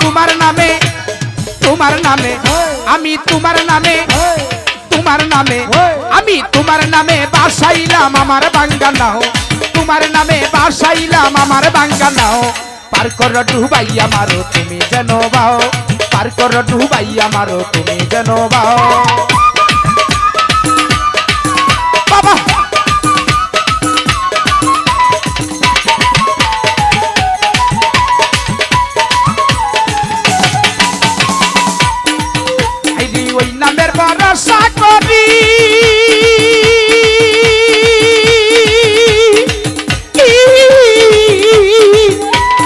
তোমার নামে তোমার নামে আমি তোমার নামে তোমার নামে আমি তোমার নামে বাসাইলাম আমার বাঙ্গানাও তোমার নামে বাসাইলাম আমার বাঙ্গানাও পার কর ডুবাইয়া মারো তুমি যেন বাও পার কর ডুবাইয়া মারো তুমি যেন বাও বাবা ওই নামের ভরসা করি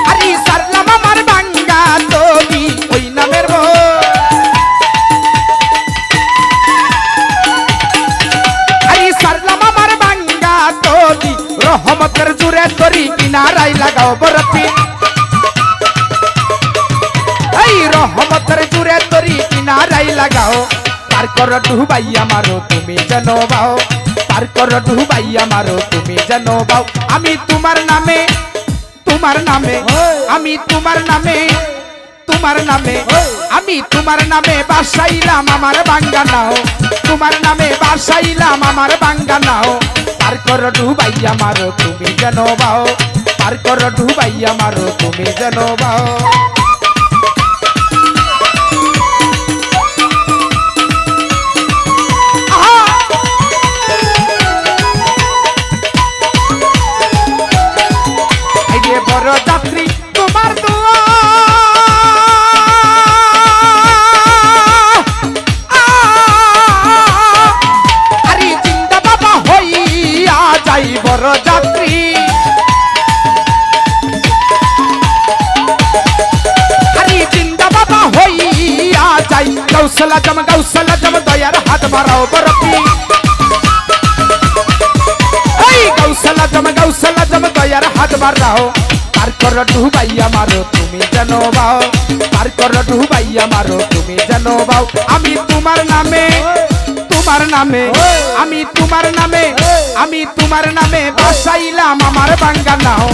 আরে সারলাম আমার বাঙ্গা তবি ওই নামের আরে সারলাম আমার বাঙ্গা তবি রহমতের জুড়ে তরি কিনারাই লাগাও বরফি এই রহমতের জুড়ে তরি কিনারাই লাগাও পার কর ডুবাইয়া মারো তুমি যেন বাও পার কর ডুবাইয়া মারো তুমি যেন বাও আমি তোমার নামে তোমার নামে আমি তোমার নামে তোমার নামে আমি তোমার নামে বাসাইলাম আমার বাঙ্গানাও তোমার নামে বাসাইলাম আমার বাঙ্গানাও পার কর ডুবাইয়া মারো তুমি যেন বাও পার কর ডুবাইয়া মারো তুমি যেন বাও বড় যাত্রী তোমার দোয়া আরে জিন্দা বাবা হইয়া যাই বড় যাত্রী আরে জিন্দা বাবা হইয়া যাই গৌসলা জম দয়ার হাত বাড়াও বরফি এই গৌসলা জম দয়ার হাত বাড়াও পার কর ডুবাইয়া মারো তুমি যেন বাও পার কর ডুবাইয়া মারো তুমি যেন বাও আমি তোমার নামে তোমার নামে আমি তোমার নামে আমি তোমার নামে বাসাইলাম আমার বাঙ্গানাও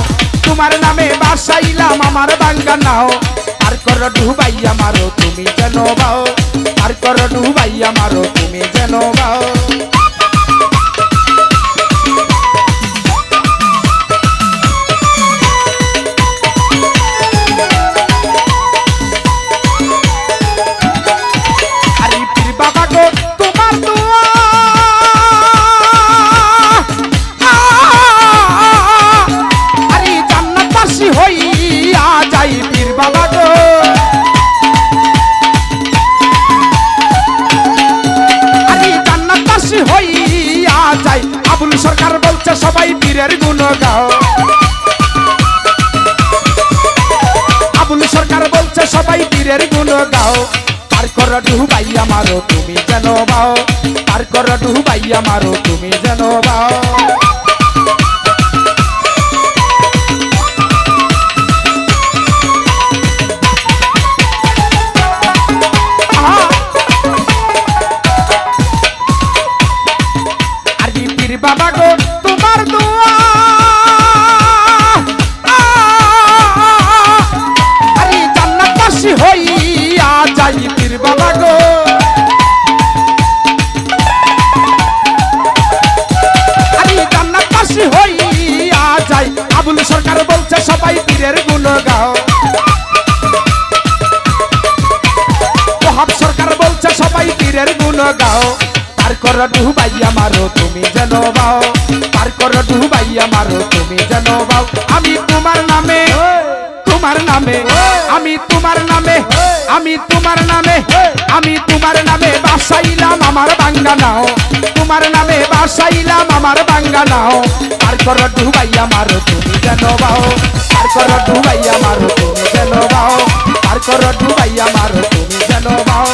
তোমার নামে বাসাইলাম আমার বাঙ্গানাও পার কর ডুবাইয়া মারো তুমি যেন বাও পার কর ডুবাইয়া মারো তুমি যেন বাও সরকার বলছে সবাই পীরের গুণ গাও আবুল সরকার বলছে সবাই পীরের গুণ গাও পার কর ডুবাইয়া মারো তুমি যেন বাও পার কর ডুবাইয়া মারো তুমি যেন বাও বাবা গো তোমার দোয়া আরে জান্নাতবাসী হইয়া যাই পীর বাবা গো আরে জান্নাতবাসী হইয়া যাই আবুল সরকার বলছে সবাই পীরের গুণ গাও ওহাব সরকার বলছে সবাই পীরের গুণ গাও পার কর ডুবাইয়া মারো তুমি যেন বাও পার কর ডুবাইয়া মারো তুমি যেন বাও আমি তোমার নামে তোমার নামে আমি তোমার নামে আমি তোমার নামে আমি তোমার নামে বাসাইলাম আমার বাঙ্গানাও তোমার নামে বাসাইলাম আমার বাঙ্গানাও পার কর ডুবাইয়া মারো তুমি যেন বাও পার কর ডুবাইয়া মারো তুমি যেন বাও পার কর ডুবাইয়া মারো তুমি যেন বাও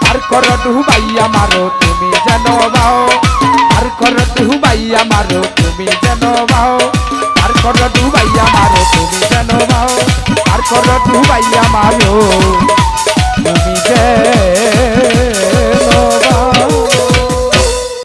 পার কর ডুবাইয়া মারো তুমি যেন বাও পার কর ডুবাইয়া মারো তুমি যেন বাও পার কর ডুবাইয়া মারো তুমি যেন বাও পার কর ডুবাইয়া মারো